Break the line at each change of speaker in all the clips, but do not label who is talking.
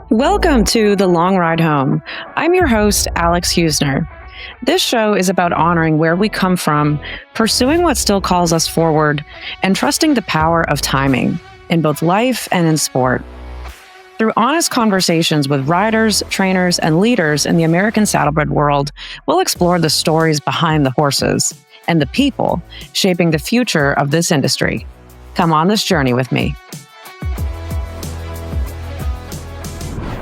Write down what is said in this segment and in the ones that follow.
Welcome to The Long Ride Home. I'm your host, Alex Husner. This show is about honoring where we come from, pursuing what still calls us forward, and trusting the power of timing in both life and in sport. Through honest conversations with riders, trainers, and leaders in the American Saddlebred world, we'll explore the stories behind the horses and the people shaping the future of this industry. Come on this journey with me.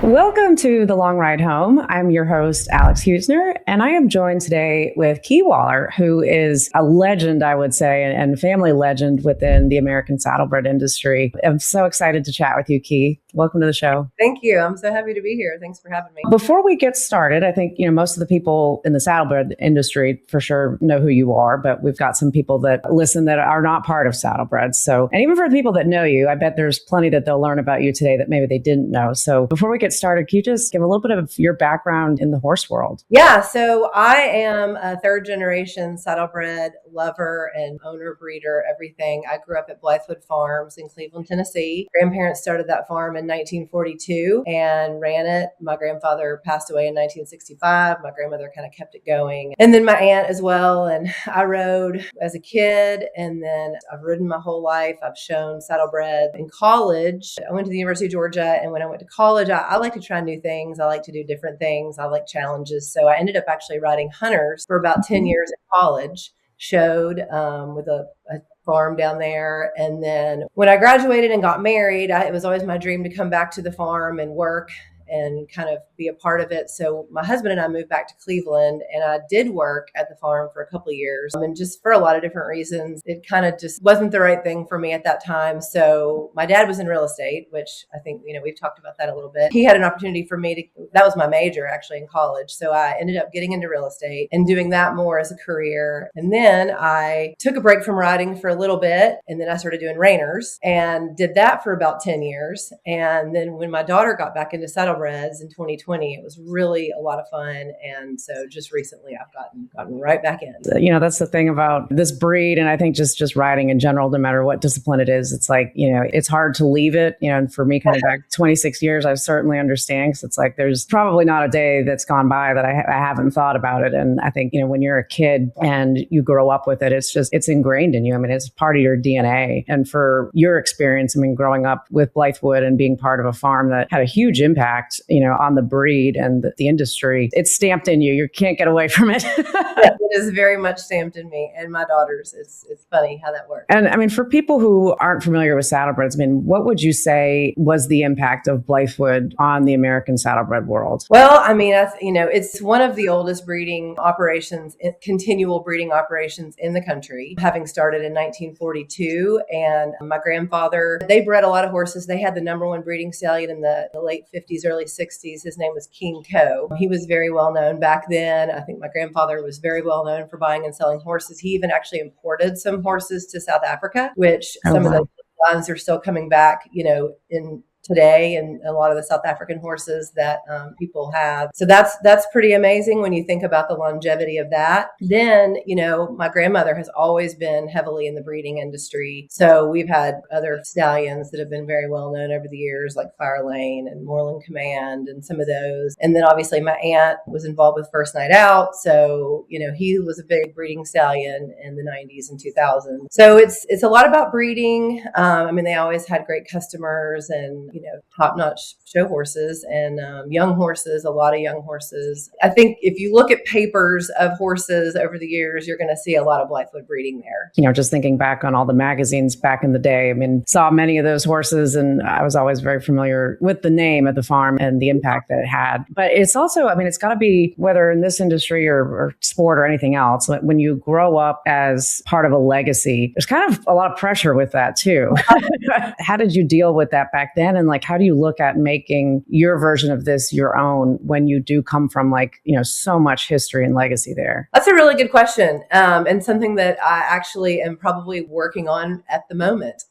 Welcome to The Long Ride Home. I'm your host, Alex Husner, and I am joined today with Key Waller, who is a legend, I would say, and family legend within the American Saddlebred industry. I'm so excited to chat with you, Key. Welcome to the show.
Thank you. I'm so happy to be here. Thanks for having me.
Before we get started, I think, most of the people in the saddlebred industry for sure know who you are, but we've got some people that listen that are not part of saddlebreds. So, and even for the people that know you, I bet there's plenty that they'll learn about you today that maybe they didn't know. So before we get started, can you just give a little bit of your background in the horse world?
Yeah. So I am a third generation saddlebred lover and owner, breeder, everything. I grew up at Blythewood Farms in Cleveland, Tennessee. Grandparents started that farm in 1942 and ran it. My grandfather passed away in 1965. My grandmother kind of kept it going. And then my aunt as well. And I rode as a kid, and then I've ridden my whole life. I've shown saddlebred. In college, I went to the University of Georgia. And when I went to college, I like to try new things. I like to do different things. I like challenges. So I ended up actually riding hunters for about 10 years in college, showed with a farm down there. And then when I graduated and got married, it was always my dream to come back to the farm and work and kind of be a part of it. So my husband and I moved back to Cleveland, and I did work at the farm for a couple of years. And just for a lot of different reasons, it kind of just wasn't the right thing for me at that time. So my dad was in real estate, which I think, we've talked about that a little bit. He had an opportunity for me that was my major actually in college. So I ended up getting into real estate and doing that more as a career. And then I took a break from riding for a little bit. And then I started doing reiners and did that for about 10 years. And then when my daughter got back into saddlebreds in 2020, it was really a lot of fun. And so just recently I've gotten right back in.
That's the thing about this breed. And I think just riding in general, no matter what discipline it is, it's like, it's hard to leave it. And for me, coming back 26 years, I certainly understand, because it's like, there's probably not a day that's gone by that I haven't thought about it. And I think, when you're a kid and you grow up with it, it's ingrained in you. It's part of your DNA. And for your experience, growing up with Blythewood and being part of a farm that had a huge impact, on the breed and the industry, it's stamped in you. You can't get away from it.
Yeah, it is very much stamped in me and my daughters. It's funny how that works.
And for people who aren't familiar with saddlebreds, what would you say was the impact of Blythewood on the American saddlebred world?
Well, it's one of the oldest breeding operations, continual breeding operations in the country, having started in 1942. And my grandfather, they bred a lot of horses. They had the number one breeding stallion in the late 50s, early 60s. His name was King Co. He was very well known back then. I think my grandfather was very well known for buying and selling horses. He even actually imported some horses to South Africa, which some of those lines are still coming back, in today, and a lot of the South African horses that people have. So that's pretty amazing when you think about the longevity of that. Then, my grandmother has always been heavily in the breeding industry. So we've had other stallions that have been very well known over the years, like Fire Lane and Moreland Command and some of those. And then obviously my aunt was involved with First Night Out. So, he was a big breeding stallion in the 90s and 2000s. So it's a lot about breeding. They always had great customers and, top-notch show horses and young horses, a lot of young horses. I think if you look at papers of horses over the years, you're going to see a lot of Blythewood breeding there.
Just thinking back on all the magazines back in the day, saw many of those horses, and I was always very familiar with the name of the farm and the impact that it had. But it's also, it's got to be, whether in this industry or sport or anything else, when you grow up as part of a legacy, there's kind of a lot of pressure with that too. How did you deal with that back then? And how do you look at making your version of this your own when you do come from so much history and legacy there?
That's a really good question. And something that I actually am probably working on at the moment.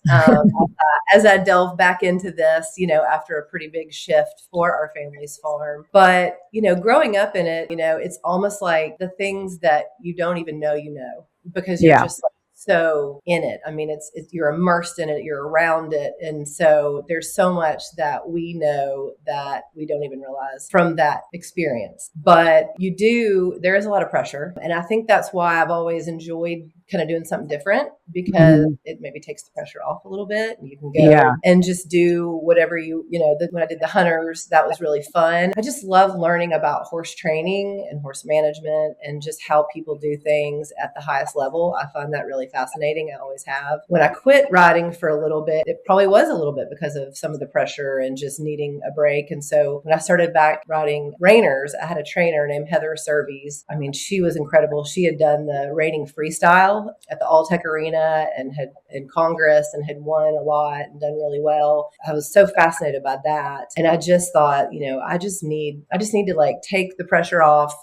As I delve back into this, after a pretty big shift for our family's farm. But, growing up in it, it's almost like the things that you don't even know, because you're just so in it. I mean, it's you're immersed in it, you're around it. And so there's so much that we know that we don't even realize from that experience. But there is a lot of pressure. And I think that's why I've always enjoyed kind of doing something different, because it maybe takes the pressure off a little bit, and you can go and just do whatever when I did the hunters, that was really fun. I just love learning about horse training and horse management and just how people do things at the highest level. I find that really fascinating. I always have. When I quit riding for a little bit, it probably was a little bit because of some of the pressure and just needing a break. And so when I started back riding reiners, I had a trainer named Heather Surveys. I mean, she was incredible. She had done the reining freestyle at the Alltech Arena and had in Congress and had won a lot and done really well. I was so fascinated by that. And I just thought, I just need to like take the pressure off,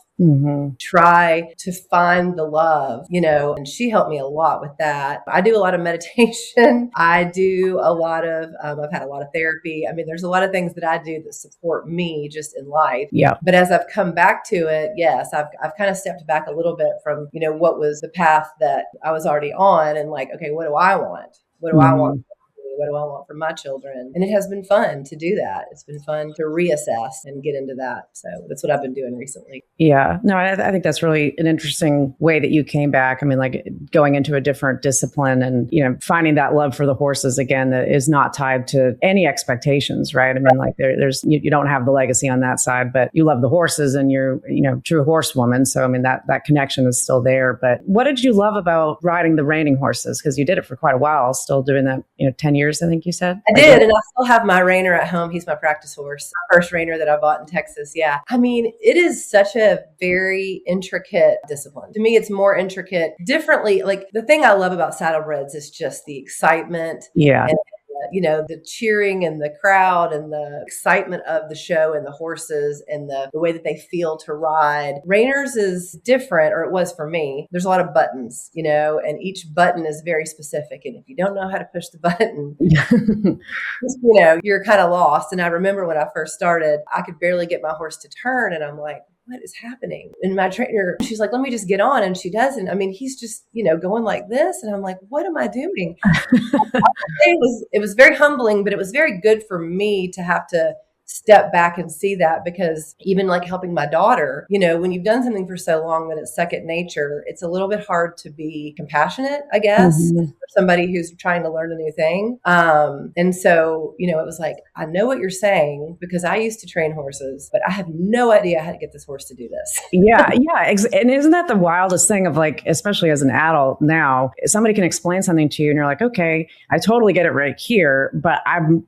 try to find the love, and she helped me a lot with that. I do a lot of meditation. I do a lot of, I've had a lot of therapy. I mean, there's a lot of things that I do that support me just in life. Yeah. But as I've come back to it, yes, I've kind of stepped back a little bit from, what was the path that I was already on, and like, okay, what do I want? What do I want? What do I want for my children? And it has been fun to do that. It's been fun to reassess and get into that. So that's what I've been doing recently.
Yeah, no, I think that's really an interesting way that you came back. I mean, like going into a different discipline and, finding that love for the horses again, that is not tied to any expectations, right? I mean, like there's, you don't have the legacy on that side, but you love the horses and you're, true horsewoman. So, I mean, that connection is still there. But what did you love about riding the reining horses? Because you did it for quite a while, still doing that, 10 years, I think you said.
I did. And I still have my reiner at home. He's my practice horse. My first reiner that I bought in Texas. Yeah. I mean, it is such a very intricate discipline. To me, it's more intricate differently. Like the thing I love about saddlebreds is just the excitement. Yeah. And the cheering and the crowd and the excitement of the show and the horses and the way that they feel to ride. Reiners is different, or it was for me. There's a lot of buttons, and each button is very specific. And if you don't know how to push the button, you're kind of lost. And I remember when I first started, I could barely get my horse to turn. And I'm like, what is happening? And my trainer, she's like, let me just get on. And she doesn't. I mean, he's just, going like this. And I'm like, what am I doing? It was very humbling, but it was very good for me to have to step back and see that, because even like helping my daughter, when you've done something for so long that it's second nature, it's a little bit hard to be compassionate, I guess, for somebody who's trying to learn a new thing. And so, it was like, I know what you're saying because I used to train horses, but I have no idea how to get this horse to do this. Yeah.
And isn't that the wildest thing of like, especially as an adult now, somebody can explain something to you and you're like, okay, I totally get it right here, but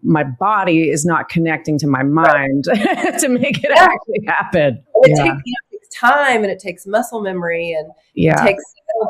my body is not connecting to my mind to make it actually happen.
It takes time, and it takes muscle memory, and it takes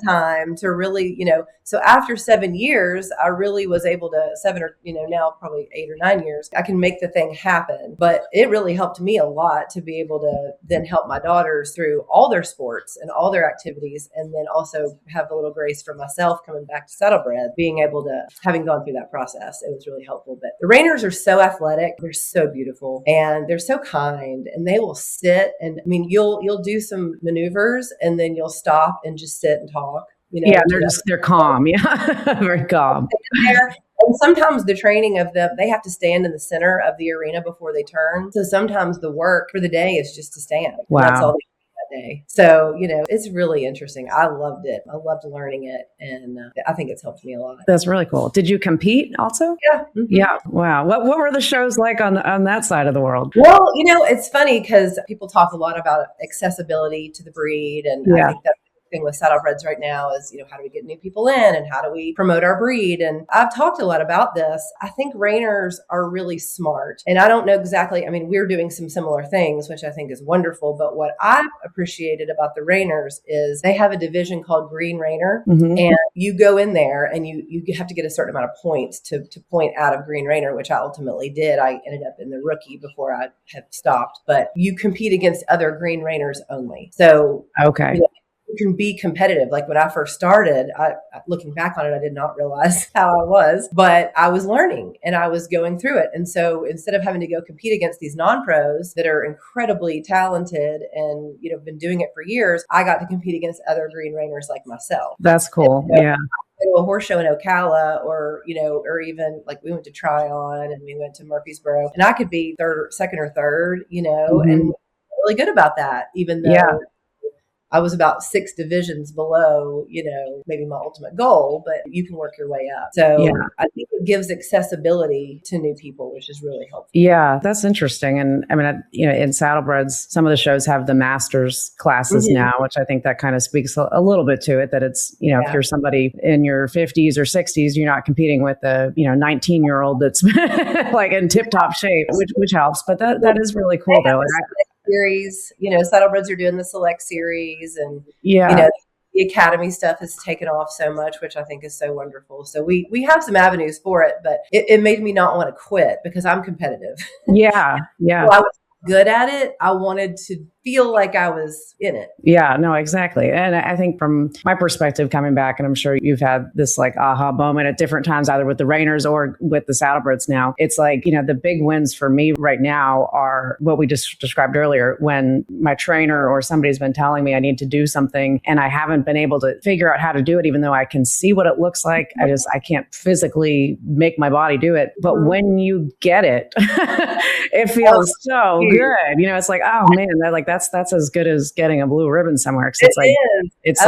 time to really, so after 7 years, I really was able to, 7 or, now probably 8 or 9 years, I can make the thing happen. But it really helped me a lot to be able to then help my daughters through all their sports and all their activities. And then also have a little grace for myself coming back to saddlebred, being able to, having gone through that process, it was really helpful. But the reiners are so athletic. They're so beautiful and they're so kind, and they will sit. And I mean, you'll do some maneuvers and then you'll stop and just sit and talk.
They're calm. Yeah, very calm.
And sometimes the training of them, they have to stand in the center of the arena before they turn. So sometimes the work for the day is just to stand.
Wow.
That's all they do that day. So, it's really interesting. I loved it. I loved learning it. And I think it's helped me a lot.
That's really cool. Did you compete also?
Yeah. Mm-hmm.
Yeah. Wow. What were the shows like on that side of the world?
Well, it's funny because people talk a lot about accessibility to the breed. And I think that's thing with saddlebreds right now is, how do we get new people in and how do we promote our breed? And I've talked a lot about this. I think reiners are really smart. And I don't know exactly, I mean, we're doing some similar things, which I think is wonderful. But what I've appreciated about the reiners is they have a division called Green Reiner. And you go in there and you have to get a certain amount of points to point out of Green Reiner, which I ultimately did. I ended up in the rookie before I had stopped. But you compete against other Green Reiners only. So, okay. You can be competitive. Like when I first started, looking back on it, I did not realize how I was, but I was learning and I was going through it. And so instead of having to go compete against these non-pros that are incredibly talented and, been doing it for years, I got to compete against other Green Reiners like myself.
That's cool. Yeah.
go to a horse show in Ocala, or, or even like we went to Tryon and we went to Murfreesboro, and I could be second or third, and really good about that, even
Yeah.
though I was about 6 divisions below, maybe my ultimate goal, but you can work your way up. So
Yeah.
I think it gives accessibility to new people, which is really helpful.
Yeah, that's interesting. And I mean, in Saddlebreds, some of the shows have the master's classes now, which I think that kind of speaks a little bit to it, that it's, if you're somebody in your 50s or 60s, you're not competing with a, 19-year-old that's like in tip top shape, which helps. But that is really cool though.
Series, Saddlebreds are doing the select series, and
yeah.
The academy stuff has taken off so much, which I think is so wonderful. So we have some avenues for it, but it made me not want to quit because I'm competitive.
Yeah. Yeah.
Well, I was good at it. I wanted to feel like I was in it.
Yeah, no, exactly. And I think from my perspective coming back, and I'm sure you've had this like aha moment at different times, either with the Reiners or with the Saddlebreds now. It's like, the big wins for me right now are what we just described earlier, when my trainer or somebody's been telling me I need to do something and I haven't been able to figure out how to do it, even though I can see what it looks like. I can't physically make my body do it. But when you get it, it feels so good. It's like, oh man, that's as good as getting a blue ribbon somewhere. Cause it's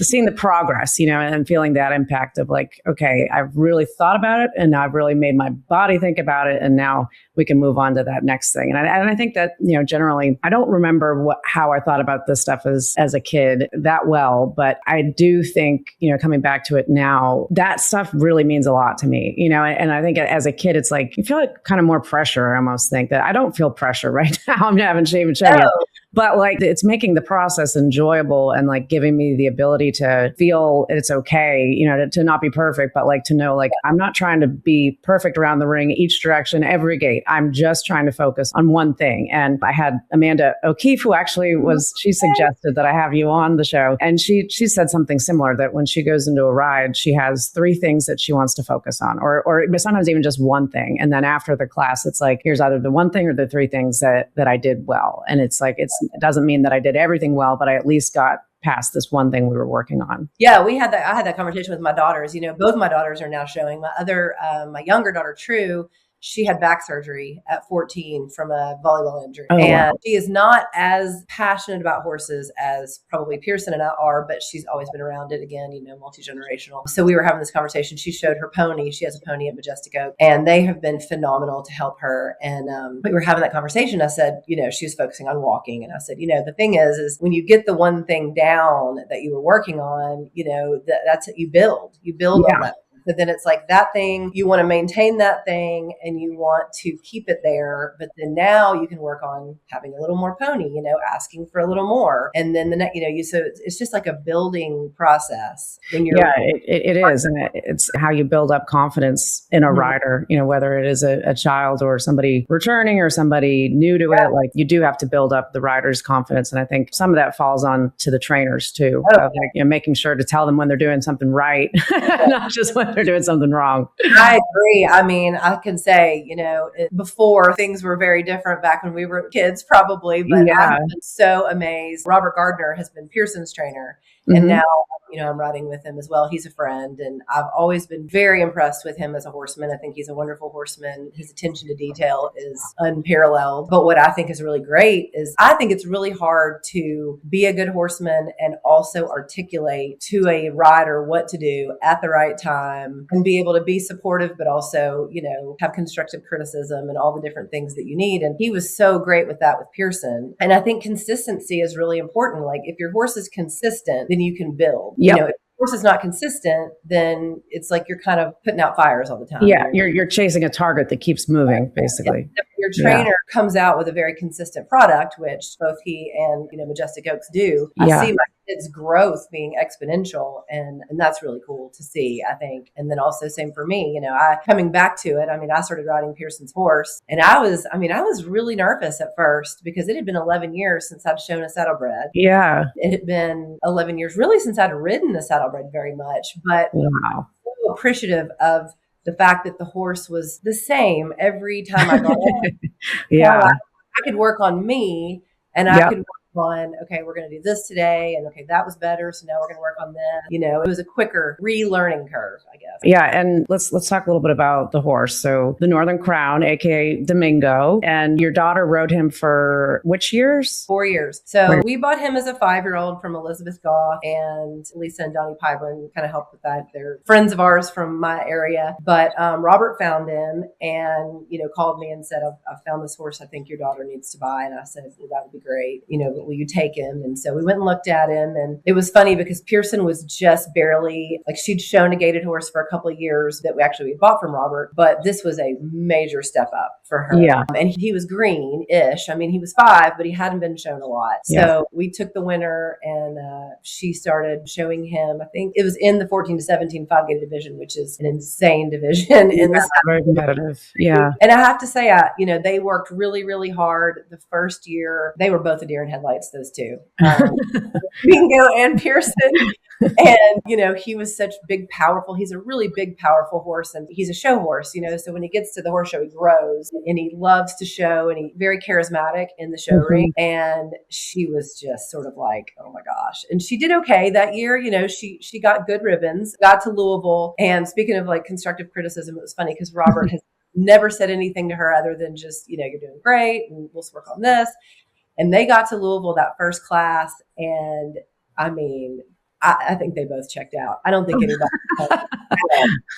seeing the progress, and feeling that impact of like, okay, I've really thought about it and now I've really made my body think about it. And now we can move on to that next thing. And I think that, generally I don't remember how I thought about this stuff as a kid that well, but I do think, coming back to it now, that stuff really means a lot to me, and I think as a kid, it's like, you feel like kind of more pressure. I almost think that I don't feel pressure right now. I'm having shave and shown yet. But like, it's making the process enjoyable and like giving me the ability to feel it's okay, to not be perfect, but like to know, like, I'm not trying to be perfect around the ring, each direction, every gate. I'm just trying to focus on one thing. And I had Amanda O'Keefe, who actually she suggested that I have you on the show. And she said something similar, that when she goes into a ride, she has 3 things that she wants to focus on, or sometimes even just one thing. And then after the class, it's like, here's either the one thing or the 3 things that I did well. And it's like, it doesn't mean that I did everything well, but I at least got past this one thing we were working on.
Yeah, I had that conversation with my daughters. Both my daughters are now showing. My younger daughter, True, she had back surgery at 14 from a volleyball injury.
Oh,
and
wow.
she is not as passionate about horses as probably Pearson and I are, but she's always been around it, again, multi-generational. So we were having this conversation. She showed her pony. She has a pony at Majestic Oak, and they have been phenomenal to help her. And we were having that conversation. I said, she was focusing on walking. And I said, the thing is when you get the one thing down that you were working on, that's it. You build on that. But then it's like that thing, you want to maintain that thing and you want to keep it there. But then now you can work on having a little more pony, asking for a little more. And then the next, so it's just like a building process. When you're
it is. And it's how you build up confidence in a rider, whether it is a child or somebody returning or somebody new to it. Like, you do have to build up the rider's confidence. And I think some of that falls on to the trainers too, of like, making sure to tell them when they're doing something right, not just when they're doing something wrong.
I agree. I mean, I can say, before things were very different back when we were kids, probably, but I've been so amazed. Robert Gardner has been Pearson's trainer. And now, I'm riding with him as well. He's a friend, and I've always been very impressed with him as a horseman. I think he's a wonderful horseman. His attention to detail is unparalleled. But what I think is really great is I think it's really hard to be a good horseman and also articulate to a rider what to do at the right time and be able to be supportive, but also, have constructive criticism and all the different things that you need. And he was so great with that with Pearson. And I think consistency is really important. Like, if your horse is consistent, then you can build.
Yep.
If the horse is not consistent, then it's like you're kind of putting out fires all the time.
Yeah, you're chasing a target that keeps moving, basically.
If your trainer comes out with a very consistent product, which both he and Majestic Oaks do, I see my kids' growth being exponential, and that's really cool to see, I think. And then also same for me, coming back to it. I mean, I started riding Pearson's horse, and I was really nervous at first because it had been 11 years since I'd shown a saddlebred.
Yeah.
It had been 11 years really since I'd ridden a saddlebred very much, but
wow.
I'm so appreciative of the fact that the horse was the same every time I got on.
Yeah.
I could work on me, and I could work on, okay, we're going to do this today. And okay, that was better. So now we're going to work on this. It was a quicker relearning curve, I guess.
Yeah. And let's talk a little bit about the horse. So the Northern Crown, aka Domingo, and your daughter rode him for which years?
4 years. So we bought him as a 5-year-old from Elizabeth Goff, and Lisa and Donnie Pyblin kind of helped with that. They're friends of ours from my area. But Robert found him and, called me and said, I found this horse I think your daughter needs to buy. And I said, well, that would be great. Will you take him? And so we went and looked at him. And it was funny because Pearson was just barely, like, she'd shown a gaited horse for a couple of years that we bought from Robert. But this was a major step up for her.
Yeah.
And he was green-ish. I mean, he was 5, but he hadn't been shown a lot. So we took the winner and she started showing him, I think it was in the 14 to 17 5-gaited division, which is an insane division.
Very competitive. Yeah.
And I have to say, they worked really, really hard the first year. They were both a deer in headlights, those two. Domingo and Pearson. And, he was such big, powerful. He's a really big, powerful horse. And he's a show horse, so when he gets to the horse show, he grows and he loves to show and he's very charismatic in the show ring. And she was just sort of like, oh my gosh. And she did okay that year. She got good ribbons, got to Louisville. And speaking of like constructive criticism, it was funny because Robert has never said anything to her other than just, you're doing great and we'll work on this. And they got to Louisville that first class. And I mean, I think they both checked out. I don't think anybody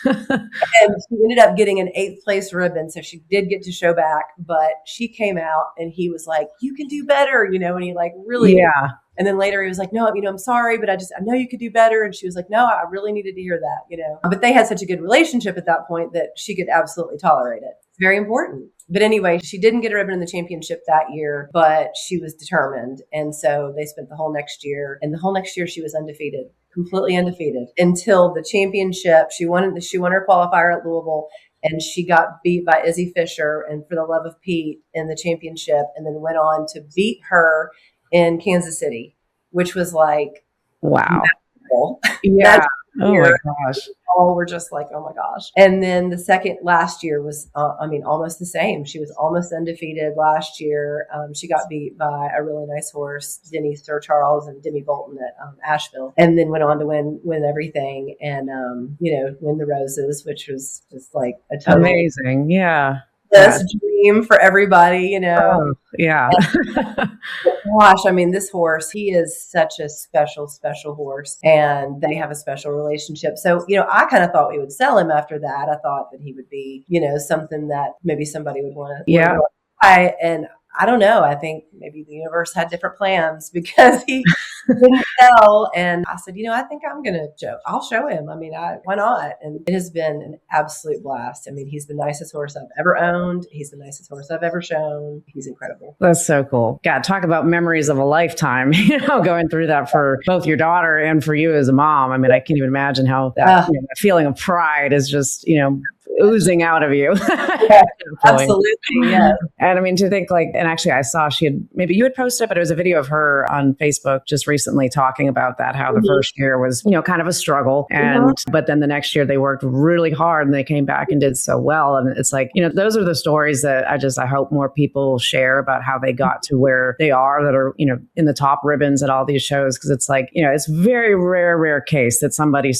And she ended up getting an 8th place ribbon. So she did get to show back, but she came out and he was like, you can do better, and he like really.
Yeah.
And then later he was like, no, I'm sorry, but I know you could do better. And she was like, no, I really needed to hear that, But they had such a good relationship at that point that she could absolutely tolerate it. It's very important. But anyway, she didn't get a ribbon in the championship that year, but she was determined. And so they spent the whole next year. And the whole next year she was undefeated, completely undefeated until the championship. She won her qualifier at Louisville. And she got beat by Izzy Fisher and For the Love of Pete in the championship, and then went on to beat her in Kansas City, which was like,
wow.
Magical.
Yeah. Oh my gosh.
All were just like, oh my gosh. And then the second last year was, almost the same. She was almost undefeated last year. She got beat by a really nice horse, Denny Sir Charles and Demi Bolton at Asheville, and then went on to win everything and, win the Roses, which was just like a total
amazing. Yeah.
Dream for everybody,
Oh, yeah.
Gosh, this horse, he is such a special, special horse, and they have a special relationship. So, I kind of thought we would sell him after that. I thought that he would be, something that maybe somebody would want to buy. And I don't know. I think maybe the universe had different plans because he didn't sell. And I said, I think I'm going to I'll show him. Why not? And it has been an absolute blast. He's the nicest horse I've ever owned. He's the nicest horse I've ever shown. He's incredible.
That's so cool. God, talk about memories of a lifetime, going through that for both your daughter and for you as a mom. I can't even imagine how that feeling of pride is just, oozing out of you.
Yeah, absolutely. Yeah.
And to think and actually I saw maybe you had posted it, but it was a video of her on Facebook just recently talking about that, how the first year was, kind of a struggle. And, but then the next year they worked really hard and they came back and did so well. And it's like, those are the stories that I hope more people share about how they got to where they are, that are, in the top ribbons at all these shows. Cause it's like, it's very rare case that somebody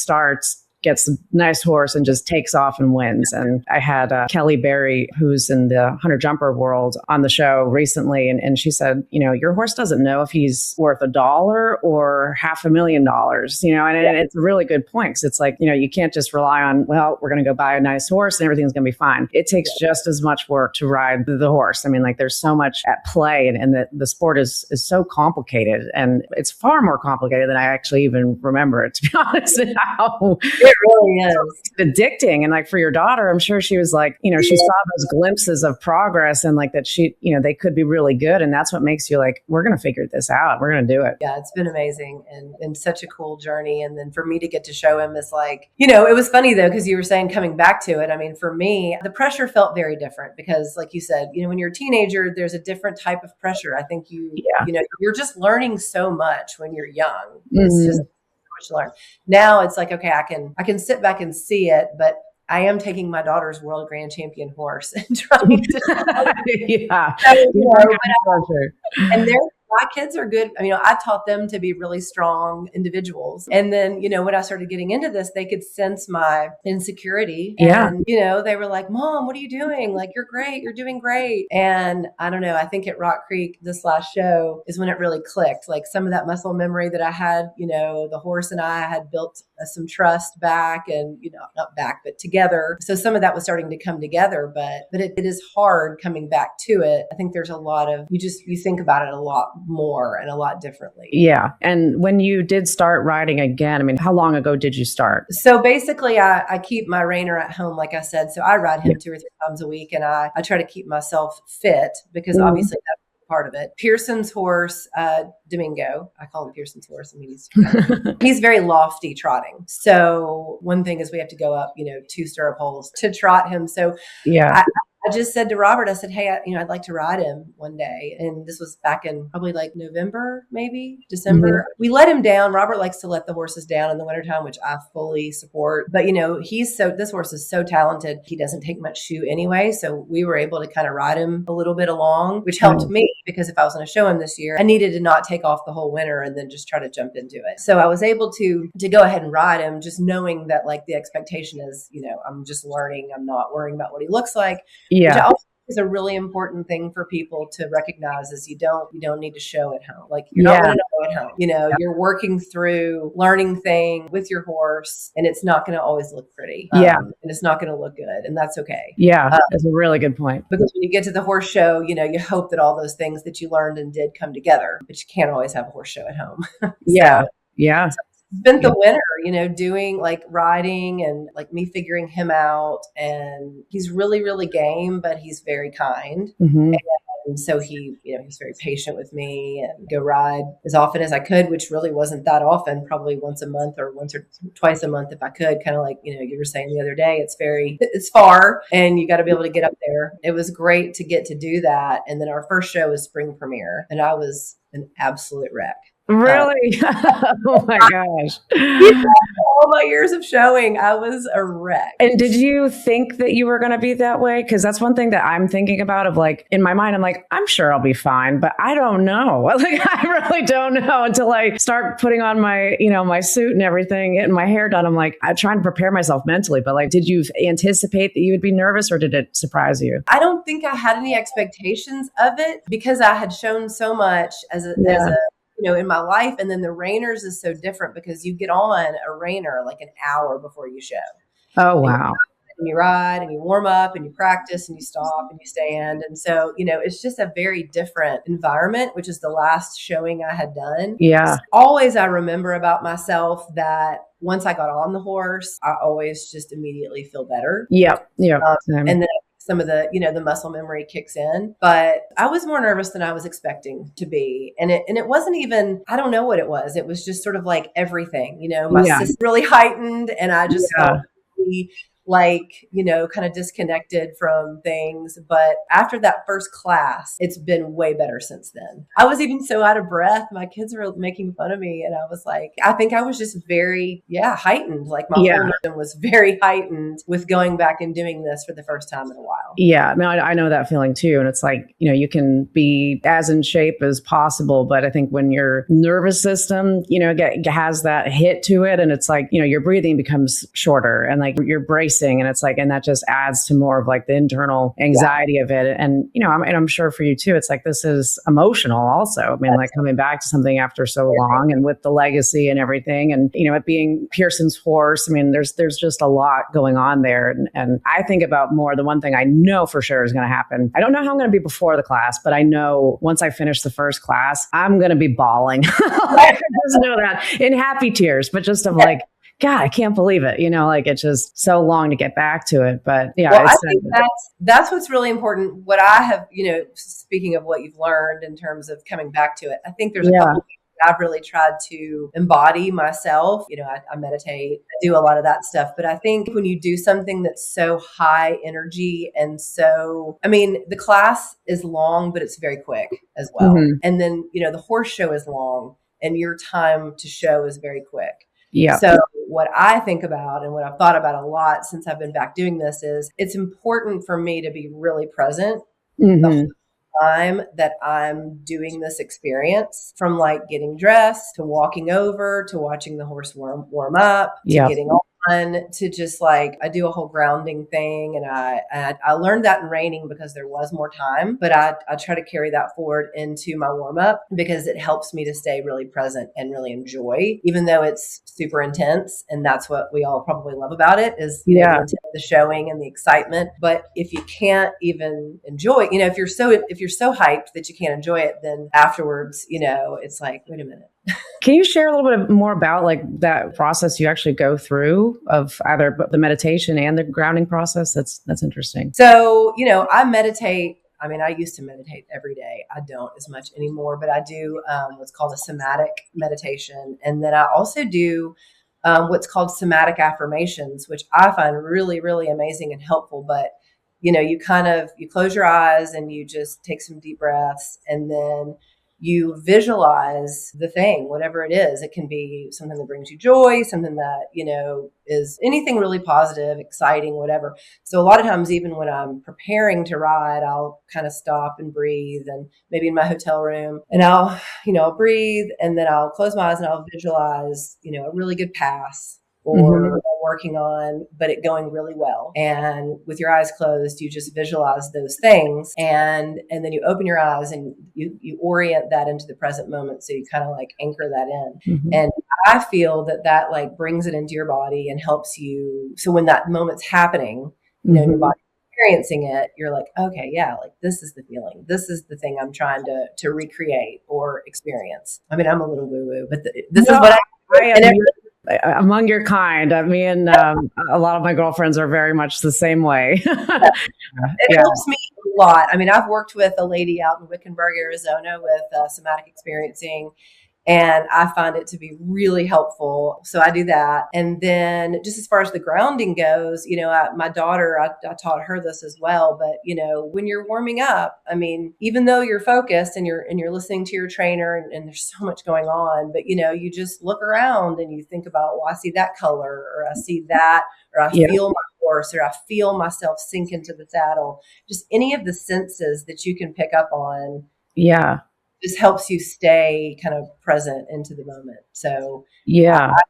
gets a nice horse and just takes off and wins. And I had Kelly Berry, who's in the hunter jumper world, on the show recently. And she said, your horse doesn't know if he's worth $1 or $500,000, and it's a really good point. Cause it's like, you can't just rely on, well, we're going to go buy a nice horse and everything's going to be fine. It takes just as much work to ride the horse. there's so much at play and the sport is so complicated, and it's far more complicated than I actually even remember it, to be honest. Now.
It really is.
It's addicting. And for your daughter, I'm sure she was like, she saw those glimpses of progress and that she, they could be really good. And that's what makes you like, we're going to figure this out. We're going to do it.
Yeah, it's been amazing and such a cool journey. And then for me to get to show him is like, it was funny though, because you were saying coming back to it. For me, the pressure felt very different because like you said, when you're a teenager, there's a different type of pressure. I think you're just learning so much when you're young. It's just to learn. Now it's like, okay, I can sit back and see it, but I am taking my daughter's world grand champion horse and trying to,
yeah.
and they're my kids are good. I mean, I taught them to be really strong individuals. And then, when I started getting into this, they could sense my insecurity.
Yeah.
And, they were like, Mom, what are you doing? Like, you're great. You're doing great. And I don't know. I think at Rock Creek, this last show is when it really clicked. Like some of that muscle memory that I had, the horse and I had built some trust back and, not back, but together. So some of that was starting to come together, but it is hard coming back to it. I think there's a lot of, you think about it a lot more and a lot differently.
Yeah. And when you did start riding again, I mean, how long ago did you start?
So basically I keep my Reiner at home, like I said. So I ride him 2 or 3 times a week, and I try to keep myself fit because obviously that's part of it. Pearson's horse, Domingo, I call him Pearson's horse. I mean, he's very lofty trotting. So one thing is we have to go up, 2 stirrup holes to trot him. So
yeah.
I just said to Robert, I said, hey, I'd like to ride him one day. And this was back in probably like November, maybe December. We let him down. Robert likes to let the horses down in the wintertime, which I fully support. But, this horse is so talented. He doesn't take much shoe anyway. So we were able to kind of ride him a little bit along, which helped me because if I was going to show him this year, I needed to not take off the whole winter and then just try to jump into it. So I was able to go ahead and ride him, just knowing that like the expectation is, I'm just learning. I'm not worrying about what he looks like.
Yeah.
Which also is a really important thing for people to recognize is you don't need to show at home. Like you're not going to know at home. You're working through learning things with your horse and it's not going to always look pretty. And it's not going to look good and that's okay.
Yeah. That's a really good point.
Because when you get to the horse show, you hope that all those things that you learned and did come together, but you can't always have a horse show at home.
Yeah.
Spent the winter, doing like riding and like me figuring him out. And he's really, really game, but he's very kind. And so he, he's very patient with me and go ride as often as I could, which really wasn't that often, probably once a month or once or twice a month if I could. Kind of like, you were saying the other day, it's far and you got to be able to get up there. It was great to get to do that. And then our first show was spring premiere and I was an absolute wreck.
Really? Oh my gosh.
All my years of showing, I was a wreck.
And did you think that you were going to be that way? Because that's one thing that I'm thinking about of like, in my mind, I'm like, I'm sure I'll be fine, but I don't know. Like, I really don't know until I start putting on my, my suit and everything, getting my hair done. I'm like, I'm trying to prepare myself mentally, but like, did you anticipate that you would be nervous or did it surprise you?
I don't think I had any expectations of it because I had shown so much as a in my life. And then the Reiners is so different because you get on a Reiner like an hour before you show.
Oh, wow.
And you ride and you warm up and you practice and you stop and you stand. And so, it's just a very different environment, which is the last showing I had done.
Yeah.
So always I remember about myself that once I got on the horse, I always just immediately feel better.
Yep.
And then some of the, the muscle memory kicks in, but I was more nervous than I was expecting to be. And it wasn't even, I don't know what it was. It was just sort of like everything, my system really heightened and I just felt really like, kind of disconnected from things. But after that first class, it's been way better since then. I was even so out of breath. My kids were making fun of me. And I was like, I think I was just very, heightened. Like my hormone was very heightened with going back and doing this for the first time in a while.
Yeah, no, I know that feeling too. And it's like, you can be as in shape as possible. But I think when your nervous system, has that hit to it and it's like, your breathing becomes shorter and like you're bracing. And it's like, and that just adds to more of like the internal anxiety of it. And, I'm sure for you too, it's like, this is emotional also. I mean, like coming back to something after so long and with the legacy and everything and, it being Pearson's horse. I mean, there's just a lot going on there. And I think about more, the one thing I know for sure is going to happen. I don't know how I'm going to be before the class, but I know once I finish the first class, I'm going to be bawling. I just know that in happy tears, but just of like, God, I can't believe it. Like it's just so long to get back to it. But
I think that's what's really important. What I have, speaking of what you've learned in terms of coming back to it, I think there's a couple of things I've really tried to embody myself. I meditate, I do a lot of that stuff. But I think when you do something that's so high energy and the class is long, but it's very quick as well. And then, the horse show is long and your time to show is very quick. Yeah. So what I think about and what I've thought about a lot since I've been back doing this is it's important for me to be really present the whole time that I'm doing this experience, from like getting dressed to walking over to watching the horse warm up to
Yeah.
getting on to just like, I do a whole grounding thing. And I learned that in Reining because there was more time, but I try to carry that forward into my warm up because it helps me to stay really present and really enjoy, even though it's super intense. And that's what we all probably love about it is the showing and the excitement. But if you can't even enjoy, if you're so hyped that you can't enjoy it, then afterwards, it's like, wait a minute.
Can you share a little bit more about like that process you actually go through of either the meditation and the grounding process? That's interesting.
So, I meditate. I mean, I used to meditate every day. I don't as much anymore, but I do what's called a somatic meditation. And then I also do what's called somatic affirmations, which I find really, really amazing and helpful. But, you close your eyes and you just take some deep breaths, and then you visualize the thing, whatever it is. It can be something that brings you joy, something that, is anything really positive, exciting, whatever. So a lot of times, even when I'm preparing to ride, I'll kind of stop and breathe, and maybe in my hotel room, and I'll breathe, and then I'll close my eyes and I'll visualize, a really good pass or working on, but it going really well. And with your eyes closed, you just visualize those things. And then you open your eyes and you orient that into the present moment. So you kind of like anchor that in. And I feel that like brings it into your body and helps you. So when that moment's happening, your body experiencing it, you're like, okay, yeah, like this is the feeling. This is the thing I'm trying to recreate or experience. I mean, I'm a little woo-woo, but this is what I am.
Among your kind. Me and a lot of my girlfriends are very much the same way.
It helps me a lot. I mean, I've worked with a lady out in Wickenburg, Arizona with somatic experiencing, and I find it to be really helpful. So I do that. And then just as far as the grounding goes, my daughter, I taught her this as well. But, when you're warming up, I mean, even though you're focused and you're listening to your trainer and there's so much going on, but, you just look around and you think about, well, I see that color, or I see that, or I feel my horse, or I feel myself sink into the saddle. Just any of the senses that you can pick up on.
Yeah.
Just helps you stay kind of present into the moment. So that's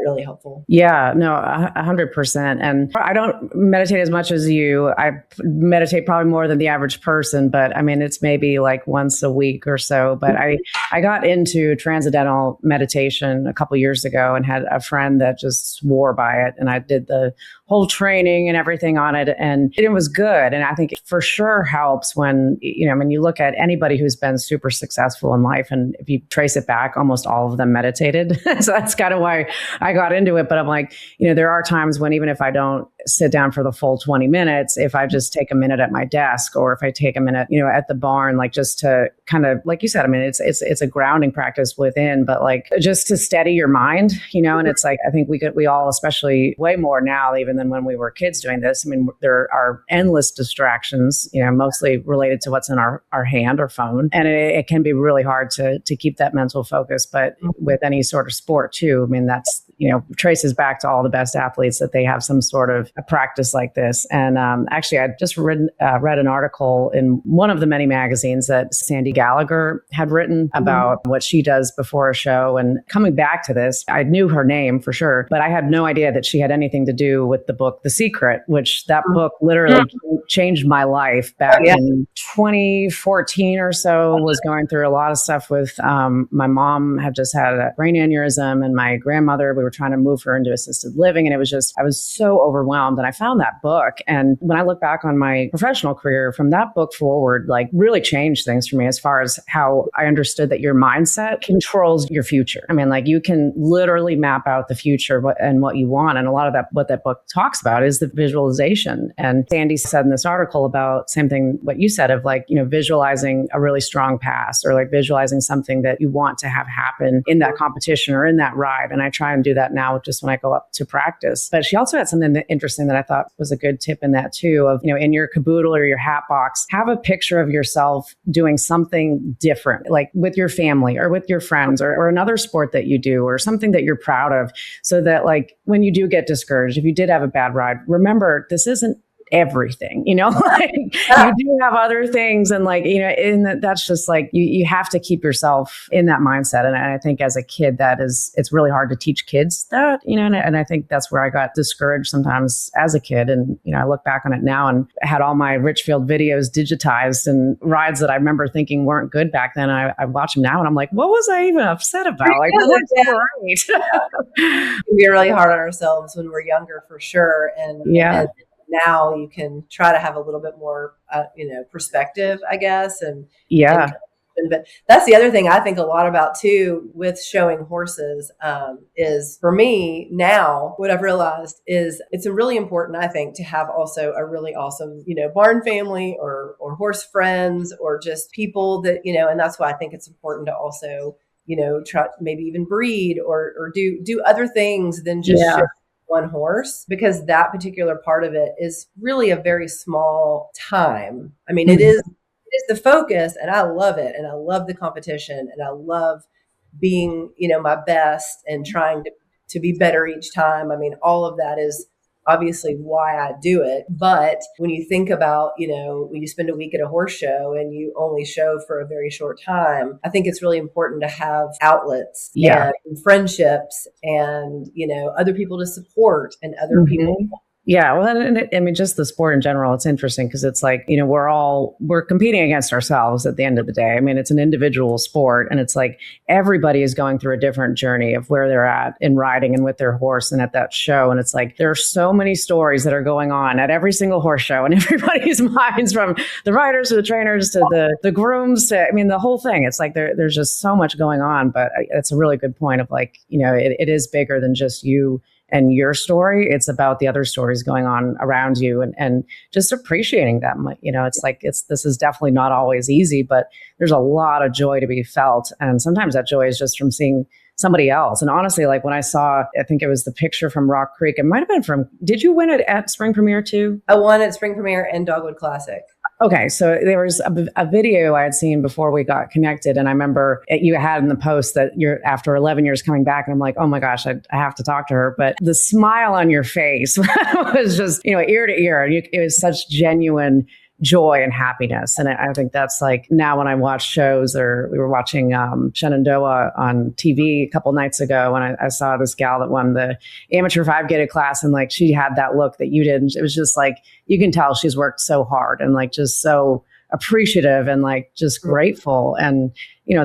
really helpful.
Yeah, no, 100%. And I don't meditate as much as you. I meditate probably more than the average person, but I mean, it's maybe like once a week or so. But I got into transcendental meditation a couple years ago and had a friend that just swore by it. And I did the whole training and everything on it. And it was good. And I think it for sure helps when you look at anybody who's been super successful in life. And if you trace it back, almost all of them meditated. So that's kind of why I got into it. But I'm like, there are times when even if I don't sit down for the full 20 minutes, if I just take a minute at my desk, or if I take a minute, at the barn, like just to kind of, like you said, I mean, it's a grounding practice within, but like just to steady your mind, and it's like, I think we all, especially way more now, even than when we were kids doing this. I mean, there are endless distractions, mostly related to what's in our hand or phone. And it can be really hard to keep that mental focus. But with any sort of sport too, I mean, that's, traces back to all the best athletes that they have some sort of a practice like this. And actually, I just read an article in one of the many magazines that Sandy Gallagher had written about what she does before a show. And coming back to this, I knew her name for sure, but I had no idea that she had anything to do with the book, The Secret, which that book literally changed my life back in 2014 or so. Was going through a lot of stuff with my mom had just had a brain aneurysm, and my grandmother, we were trying to move her into assisted living. And it was just, I was so overwhelmed. And I found that book. And when I look back on my professional career from that book forward, like really changed things for me as far as how I understood that your mindset controls your future. I mean, like you can literally map out the future and what you want. And a lot of that, what that book talks about is the visualization. And Sandy said in this article about same thing, what you said of like, visualizing a really strong pass, or like visualizing something that you want to have happen in that competition or in that ride. And I try and do that now just when I go up to practice. But she also had something interesting that I thought was a good tip in that too, of, in your caboodle or your hat box, have a picture of yourself doing something different, like with your family or with your friends, or another sport that you do, or something that you're proud of, so that like when you do get discouraged, if you did have a bad ride, remember, this isn't everything, like you do have other things. And like, and that's just like, you have to keep yourself in that mindset. And I think as a kid, it's really hard to teach kids that, and I think that's where I got discouraged sometimes as a kid. And, I look back on it now and I had all my Richfield videos digitized and rides that I remember thinking weren't good back then. I watch them now and I'm like, what was I even upset about? Like, that's great.
It can be really hard on ourselves when we're younger, for sure. And now you can try to have a little bit more, perspective, I guess. But that's the other thing I think a lot about too with showing horses, is for me now, what I've realized is it's a really important, I think, to have also a really awesome, barn family or horse friends or just people that, and that's why I think it's important to also, try maybe even breed or do other things than just show one horse, because that particular part of it is really a very small time. I mean, it is the focus, and I love it. And I love the competition, and I love being, my best and trying to be better each time. I mean, all of that is obviously why I do it. But when you think about, when you spend a week at a horse show and you only show for a very short time, I think it's really important to have outlets and friendships and, other people to support and other people.
Yeah. Well, I mean, just the sport in general, it's interesting because it's like, we're competing against ourselves at the end of the day. I mean, it's an individual sport, and it's like everybody is going through a different journey of where they're at in riding and with their horse and at that show. And it's like, there are so many stories that are going on at every single horse show in everybody's minds, from the riders to the trainers to the grooms to, I mean, the whole thing. It's like, there's just so much going on, but it's a really good point of like, it is bigger than just you and your story. It's about the other stories going on around you and just appreciating them. It's like, this is definitely not always easy, but there's a lot of joy to be felt. And sometimes that joy is just from seeing somebody else. And honestly, like when I saw, I think it was the picture from Rock Creek, it might've been did you win it at Spring Premiere too?
I won at Spring Premiere and Dogwood Classic.
Okay, so there was a video I had seen before we got connected, and I remember you had in the post that you're after 11 years coming back, and I'm like, oh my gosh, I have to talk to her. But the smile on your face was just, ear to ear. It was such genuine joy and happiness. And I think that's like, now when I watch shows, or we were watching Shenandoah on TV a couple nights ago, and I saw this gal that won the amateur five-gaited class, and like she had that look that you did. And it was just like, you can tell she's worked so hard and like just so appreciative and like just grateful. And,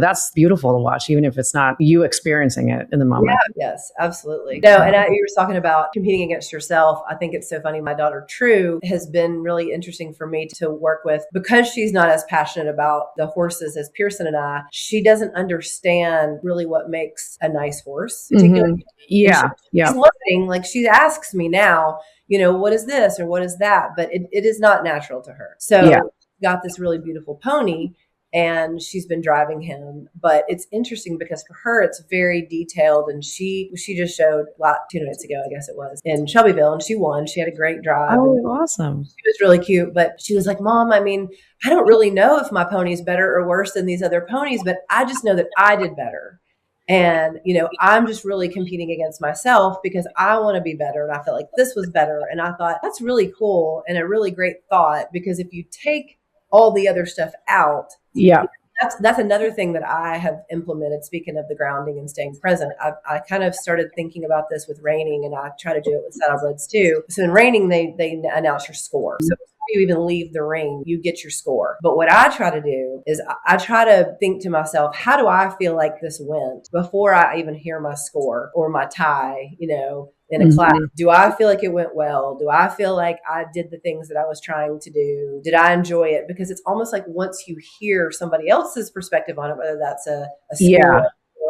that's beautiful to watch, even if it's not you experiencing it in the moment.
Yeah, yes, absolutely. No, and you were talking about competing against yourself. I think it's so funny. My daughter, True, has been really interesting for me to work with because she's not as passionate about the horses as Pearson and I. She doesn't understand really what makes a nice horse, particularly. She's learning, like she asks me now, what is this or what is that? But it is not natural to her. So got this really beautiful pony, and she's been driving him. But it's interesting because for her, it's very detailed. And she just showed 2 nights ago, I guess it was, in Shelbyville, and she won. She had a great drive.
Oh, awesome.
She was really cute. But she was like, Mom, I mean, I don't really know if my pony's better or worse than these other ponies, but I just know that I did better. And, I'm just really competing against myself because I want to be better. And I felt like this was better. And I thought that's really cool and a really great thought, because if you take all the other stuff out, that's another thing that I have implemented. Speaking of the grounding and staying present, I kind of started thinking about this with Reining, and I try to do it with Saddlebreds too. So in Reining, they announce your score. So before you even leave the ring, you get your score. But what I try to do is I try to think to myself, how do I feel like this went before I even hear my score or my tie, in a class? Do I feel like it went well? Do I feel like I did the things that I was trying to do? Did I enjoy it? Because it's almost like once you hear somebody else's perspective on it, whether that's a score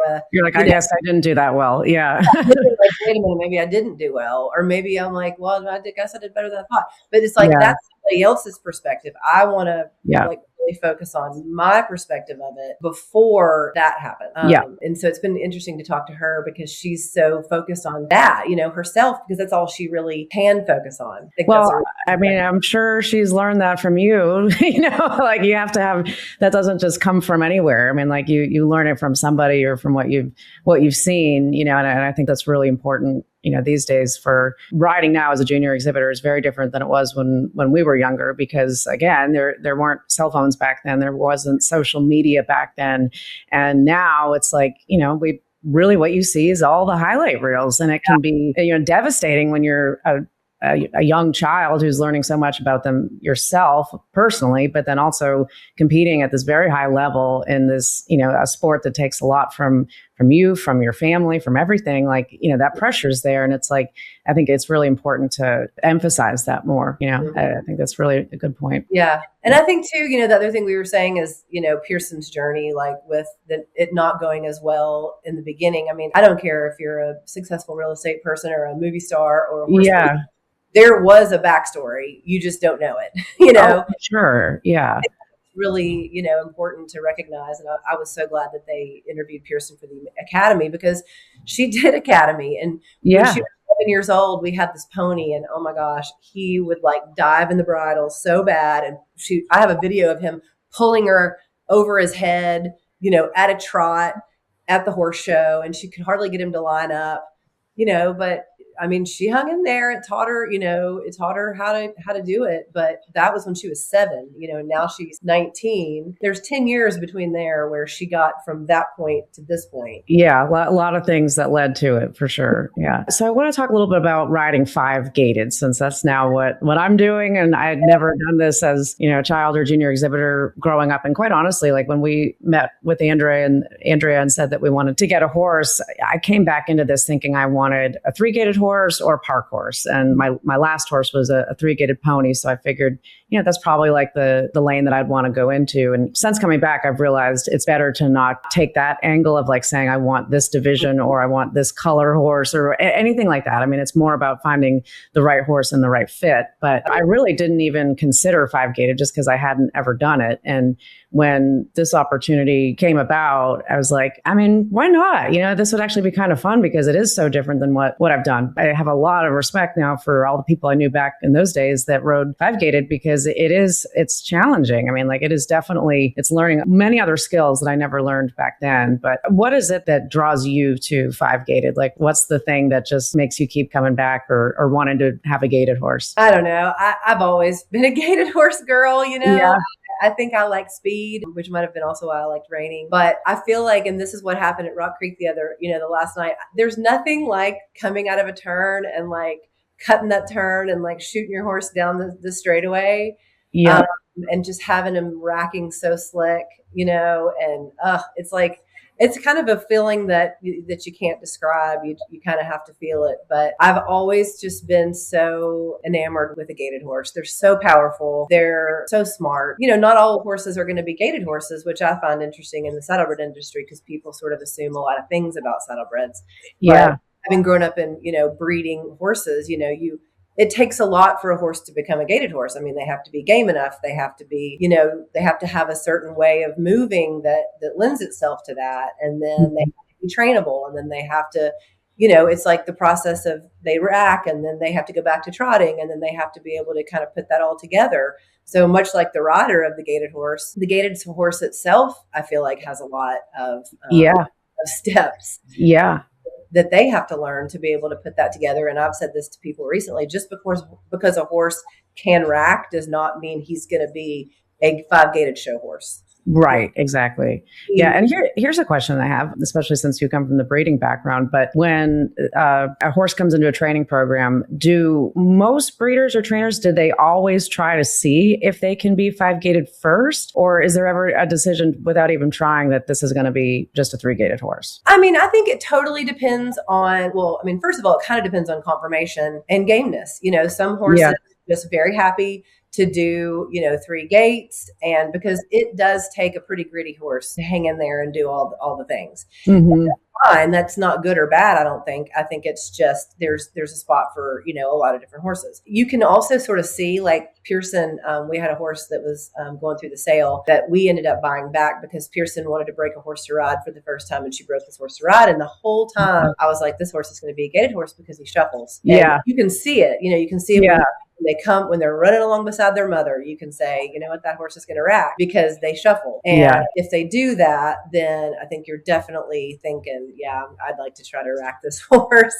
or
you're like, I guess I didn't do that well. Yeah.
Like, wait a minute, maybe I didn't do well. Or maybe I'm like, well, I guess I did better than I thought. But it's like, that's somebody else's perspective. I want to really focus on my perspective of it before that happened. And so it's been interesting to talk to her because she's so focused on that, herself, because that's all she really can focus on.
I mean, I'm sure she's learned that from you, like you have to have, that doesn't just come from anywhere. I mean, like you learn it from somebody or from what you've seen, and I think that's really important these days for riding now as a junior exhibitor is very different than it was when we were younger, because again, there weren't cell phones back then. There wasn't social media back then. And now it's like, we really, what you see is all the highlight reels, and it can be, devastating when you're a young child who's learning so much about them yourself personally, but then also competing at this very high level in this, a sport that takes a lot from you, from your family, from everything. Like, that pressure's there. And it's like, I think it's really important to emphasize that more. I think that's really a good point.
Yeah. And I think too, the other thing we were saying is, Pearson's journey, like with it not going as well in the beginning. I mean, I don't care if you're a successful real estate person or a movie star or a horse person. There was a backstory. You just don't know it,
Oh, sure. Yeah.
It's really, important to recognize. And I was so glad that they interviewed Pearson for the academy, because she did academy. And when she was 7 years old, we had this pony, and oh my gosh, he would like dive in the bridle so bad. And I have a video of him pulling her over his head, at a trot at the horse show, and she could hardly get him to line up, but I mean, she hung in there. It taught her, how to do it. But that was when she was 7, now she's 19. There's 10 years between there where she got from that point to this point.
Yeah. A lot of things that led to it for sure. Yeah. So I want to talk a little bit about riding five-gaited, since that's now what I'm doing. And I had never done this as, a child or junior exhibitor growing up. And quite honestly, like when we met with Andrea and said that we wanted to get a horse, I came back into this thinking I wanted a 3-gaited horse or a park horse. And my last horse was a 3-gaited pony. So I figured, that's probably like the lane that I'd want to go into. And since coming back, I've realized it's better to not take that angle of like saying, I want this division or I want this color horse or anything like that. I mean, it's more about finding the right horse and the right fit. But I really didn't even consider 5-gaited just because I hadn't ever done it. And when this opportunity came about, I was like, I mean, why not? This would actually be kind of fun because it is so different than what I've done. I have a lot of respect now for all the people I knew back in those days that rode 5-gaited, because it's challenging. I mean, like it's learning many other skills that I never learned back then. But what is it that draws you to 5-gaited? Like, what's the thing that just makes you keep coming back or wanting to have a gaited horse?
I don't know. I've always been a gaited horse girl,
Yeah.
I think I like speed, which might have been also why I liked reining. But I feel like, and this is what happened at Rock Creek the last night, there's nothing like coming out of a turn and like cutting that turn and like shooting your horse down the straightaway.
Yeah.
And just having him racking so slick, and it's like, it's kind of a feeling that you can't describe. You kind of have to feel it. But I've always just been so enamored with a gaited horse. They're so powerful. They're so smart. Not all horses are going to be gaited horses, which I find interesting in the saddlebred industry, because people sort of assume a lot of things about saddlebreds.
Yeah.
But having grown up in, breeding horses, it takes a lot for a horse to become a gaited horse. I mean, they have to be game enough. They have to be, they have to have a certain way of moving that lends itself to that. And then they have to be trainable. And then they have to, it's like the process of they rack and then they have to go back to trotting. And then they have to be able to kind of put that all together. So much like the rider of the gaited horse itself, I feel like has a lot of steps.
Yeah.
That they have to learn to be able to put that together. And I've said this to people recently, just because a horse can rack does not mean he's going to be a 5-gaited show horse.
Right, exactly. Yeah. And here's a question I have, especially since you come from the breeding background. But when a horse comes into a training program, do most breeders or trainers, do they always try to see if they can be 5-gaited first? Or is there ever a decision without even trying that this is going to be just a 3-gaited horse?
I mean, I think it totally depends on, first of all, it kind of depends on conformation and gameness. Some horses just very happy to do, 3 gaits, and because it does take a pretty gritty horse to hang in there and do all the things.
Mm-hmm.
That's fine. That's not good or bad. I don't think. I think it's just there's a spot for a lot of different horses. You can also sort of see, like Pearson. We had a horse that was going through the sale that we ended up buying back because Pearson wanted to break a horse to ride for the first time, and she broke this horse to ride. And the whole time I was like, this horse is going to be a gaited horse because he shuffles. And you can see it. You can see it.
Yeah.
When they're running along beside their mother, you can say, you know what, that horse is going to rack because they shuffle. And if they do that, then I think you're definitely thinking, yeah, I'd like to try to rack this horse.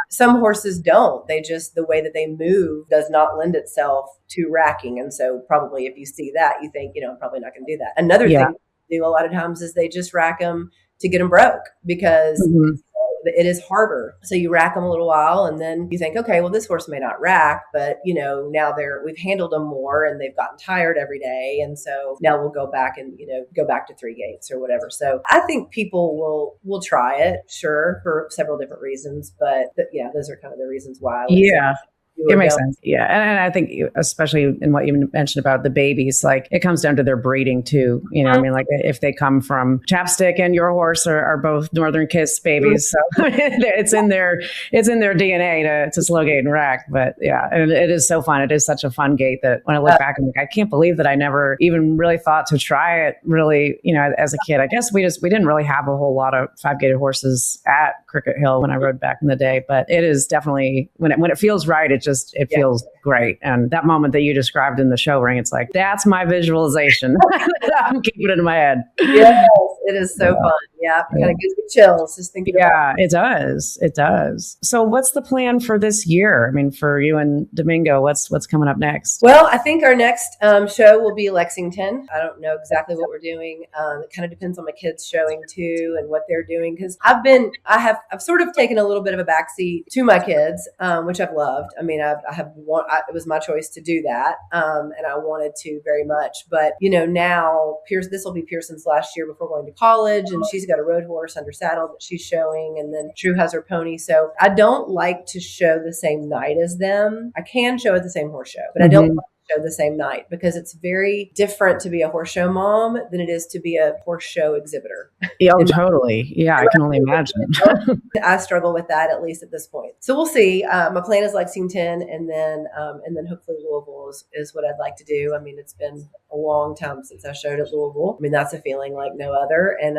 Some horses don't. The way that they move does not lend itself to racking. And so probably if you see that, you think, I'm probably not going to do that. Another thing they do a lot of times is they just rack them to get them broke because it is harder. So you rack them a little while and then you think, okay, well, this horse may not rack, but now we've handled them more and they've gotten tired every day. And so now we'll go back and, go back to 3 gates or whatever. So I think people will try it, sure, for several different reasons, but those are kind of the reasons why I would say
it makes sense. Yeah. And I think especially in what you mentioned about the babies, like it comes down to their breeding too. I mean, like if they come from Chapstick and your horse are both Northern Kiss babies. So it's in their DNA to slow gate and rack. But yeah, and it is so fun. It is such a fun gate that when I look back, I'm like, I can't believe that I never even really thought to try it really, as a kid. I guess we didn't really have a whole lot of 5-gated horses at Cricket Hill when I rode back in the day, but it is definitely when it feels right, it feels great. And that moment that you described in the show ring, it's like, that's my visualization. I'm keeping it in my head.
Yes, it is so fun. Yeah. Kind of gives me chills just thinking about it.
It does. It does. So what's the plan for this year? I mean, for you and Domingo, what's coming up next?
Well, I think our next show will be Lexington. I don't know exactly what we're doing. It kind of depends on my kids showing too and what they're doing. Cause I've sort of taken a little bit of a backseat to my kids, which I've loved. I mean, it was my choice to do that. And I wanted to very much, but now this will be Pearson's last year before going to college, and she's got a road horse under saddle that she's showing, and then Drew has her pony. So I don't like to show the same night as them. I can show at the same horse show, but I don't like to show the same night because it's very different to be a horse show mom than it is to be a horse show exhibitor.
Yeah, totally. Yeah, I can only imagine.
I struggle with that, at least at this point. So we'll see. My plan is Lexington, and then hopefully Louisville is what I'd like to do. I mean, it's been a long time since I showed at Louisville. I mean, that's a feeling like no other. And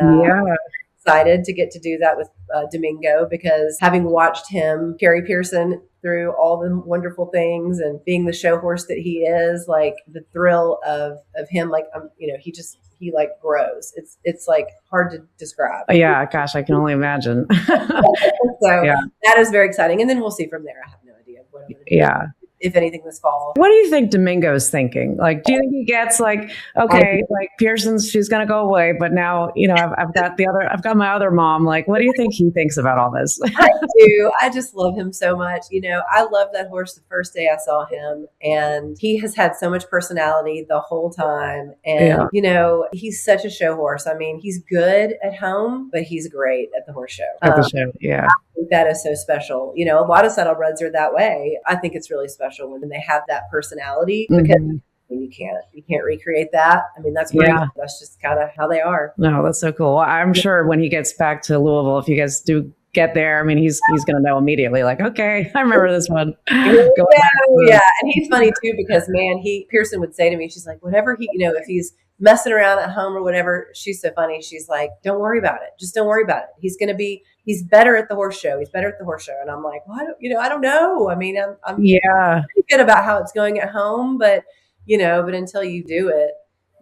excited to get to do that with Domingo, because having watched him carry Pearson through all the wonderful things and being the show horse that he is, like the thrill of him, like, he like grows. It's like hard to describe.
Yeah. Gosh, I can only imagine.
That is very exciting. And then we'll see from there. I have no idea what I'm going to do. If anything, this fall.
What do you think Domingo's thinking? Like, do you think he gets like, okay, like she's going to go away, but now, I've got my other mom. Like, what do you think he thinks about all this?
I do. I just love him so much. I loved that horse the first day I saw him, and he has had so much personality the whole time. And, he's such a show horse. I mean, he's good at home, but he's great at the horse show.
At the show, yeah.
I think that is so special. A lot of saddlebreds are that way. I think it's really special when they have that personality, because you can't recreate that. I mean, that's that's just kind of how they are.
No, that's so cool. I'm sure when he gets back to Louisville, if you guys do get there, I mean, he's going to know immediately, like, okay, I remember this one.
Yeah. And he's funny too, because Pearson would say to me, she's like, whatever if he's messing around at home or whatever, she's so funny. She's like, don't worry about it. Just don't worry about it. He's better at the horse show. He's better at the horse show. And I'm like, well, I don't know. I mean, I'm pretty good about how it's going at home, but until you do it,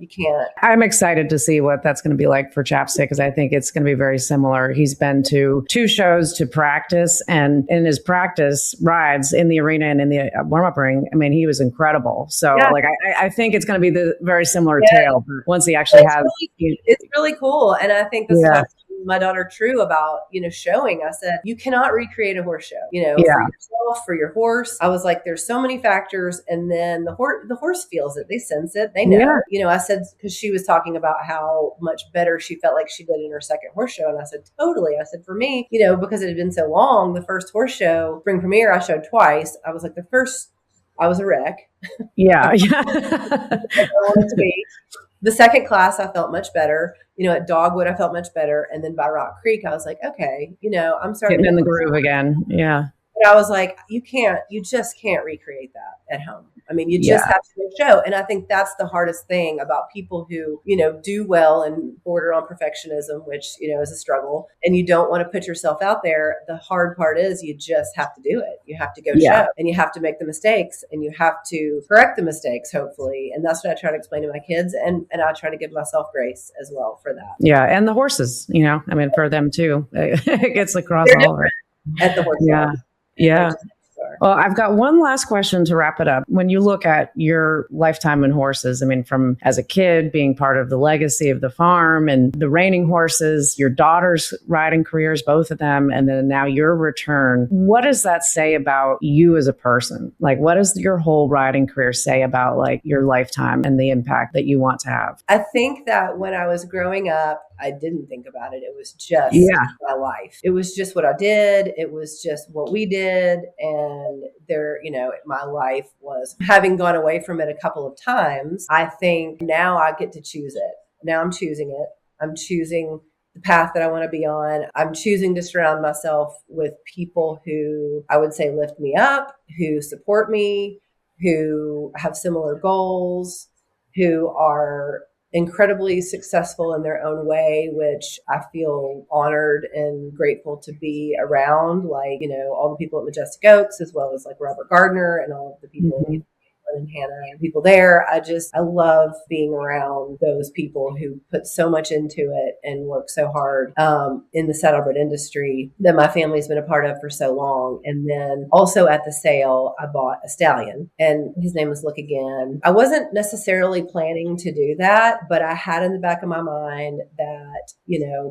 you can't.
I'm excited to see what that's going to be like for Chapstick, because I think it's going to be very similar. He's been to 2 shows to practice, and in his practice rides in the arena and in the warm-up ring, I mean, he was incredible. So I think it's going to be the very similar tale once he actually has.
It's really cool. And I think this is my daughter True about, showing. I said, you cannot recreate a horse show, for yourself, for your horse. I was like, there's so many factors. And then the horse feels it. They sense it. They know. I said, because she was talking about how much better she felt like she did in her second horse show. And I said, totally. I said, for me, because it had been so long, the first horse show, Spring Premiere, I showed twice. I was like, the first, I was a wreck.
Yeah.
I wanted to be. The second class, I felt much better. At Dogwood, I felt much better. And then by Rock Creek, I was like, okay, I'm starting
getting in the groove again. Yeah.
But I was like, you just can't recreate that at home. I mean, you just have to go show. And I think that's the hardest thing about people who, do well and border on perfectionism, which, is a struggle, and you don't want to put yourself out there. The hard part is you just have to do it. You have to go show, and you have to make the mistakes, and you have to correct the mistakes, hopefully. And that's what I try to explain to my kids. And I try to give myself grace as well for that.
Yeah. And the horses, for them too, it gets across all of it.
At the horse.
Yeah. Well, I've got one last question to wrap it up. When you look at your lifetime in horses, from as a kid being part of the legacy of the farm and the reining horses, your daughter's riding careers, both of them, and then now your return, what does that say about you as a person? Like, what does your whole riding career say about like your lifetime and the impact that you want to have?
I think that when I was growing up, I didn't think about it. It was just my life. It was just what I did. It was just what we did. And my life was, having gone away from it a couple of times, I think now I get to choose it. Now I'm choosing it. I'm choosing the path that I want to be on. I'm choosing to surround myself with people who I would say lift me up, who support me, who have similar goals, who are incredibly successful in their own way, which I feel honored and grateful to be around, like, all the people at Majestic Oaks, as well as like Robert Gardner and all of the people and Hannah and people there. I love being around those people who put so much into it and work so hard in the saddlebred industry that my family's been a part of for so long. And then also at the sale, I bought a stallion, and his name was Look Again. I wasn't necessarily planning to do that, but I had in the back of my mind that,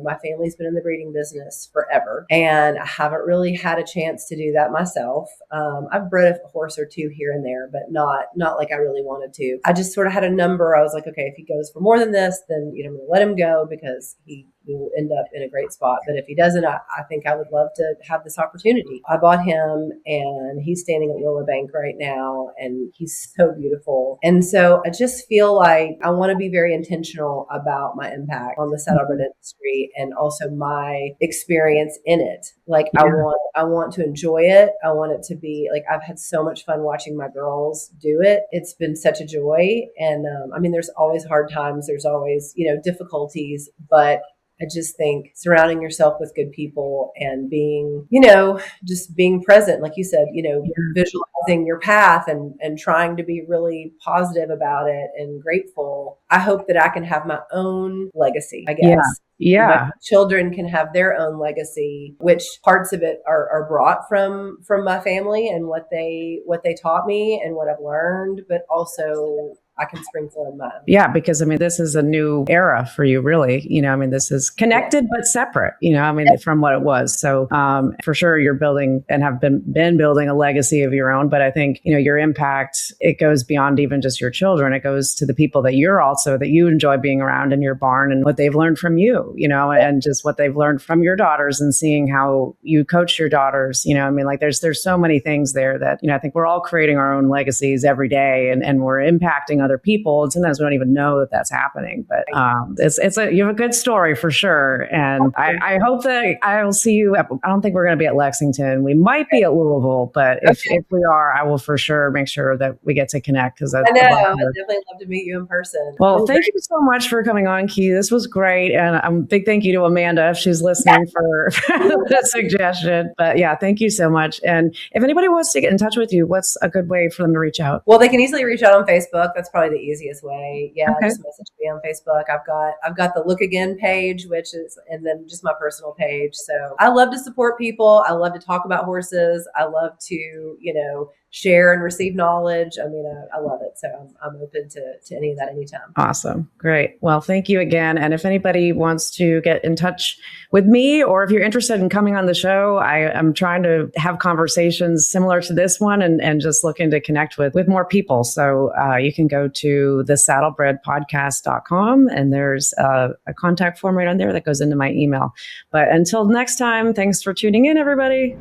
my family's been in the breeding business forever, and I haven't really had a chance to do that myself. I've bred a horse or two here and there, but not like I really wanted to. I just sort of had a number. I was like, okay, if he goes for more than this, then I'm going to let him go because he will end up in a great spot. But if he doesn't, I think I would love to have this opportunity. I bought him, and he's standing at Willow Bank right now, and he's so beautiful. And so I just feel like I want to be very intentional about my impact on the saddlebred industry and also my experience in it. Like I want to enjoy it. I want it to be like, I've had so much fun watching my girls do it. It's been such a joy. And there's always hard times. There's always, difficulties, but I just think surrounding yourself with good people and being, just being present, like you said, visualizing your path and trying to be really positive about it and grateful. I hope that I can have my own legacy, I guess.
Yeah.
My children can have their own legacy, which parts of it are brought from my family and what they taught me and what I've learned, but also I can sprinkle in mine.
Yeah, because this is a new era for you, really. This is connected but separate, from what it was. So for sure, you're building and have been building a legacy of your own. But I think, your impact, it goes beyond even just your children. It goes to the people that you enjoy being around in your barn and what they've learned from you, and just what they've learned from your daughters and seeing how you coach your daughters. There's so many things there that, I think we're all creating our own legacies every day and we're impacting other people, and sometimes we don't even know that that's happening. But you have a good story for sure, and I hope that I will see you. I don't think we're going to be at Lexington. We might be at Louisville, but if we are, I will for sure make sure that we get to connect because I know
I'd definitely love to meet you in person.
Well, thank you so much for coming on, Key. This was great, and a big thank you to Amanda if she's listening for the suggestion. But yeah, thank you so much. And if anybody wants to get in touch with you, what's a good way for them to reach out?
Well, they can easily reach out on Facebook. That's probably the easiest way. Yeah, okay. Just message me on Facebook. I've got the Look Again page, and then just my personal page. So I love to support people. I love to talk about horses. I love to, share and receive knowledge. I love it. So I'm open to any of that anytime.
Awesome. Great. Well, thank you again. And if anybody wants to get in touch with me, or if you're interested in coming on the show, I'm trying to have conversations similar to this one and just looking to connect with more people. So you can go to thesaddlebredpodcast.com and there's a contact form right on there that goes into my email. But until next time, thanks for tuning in, everybody.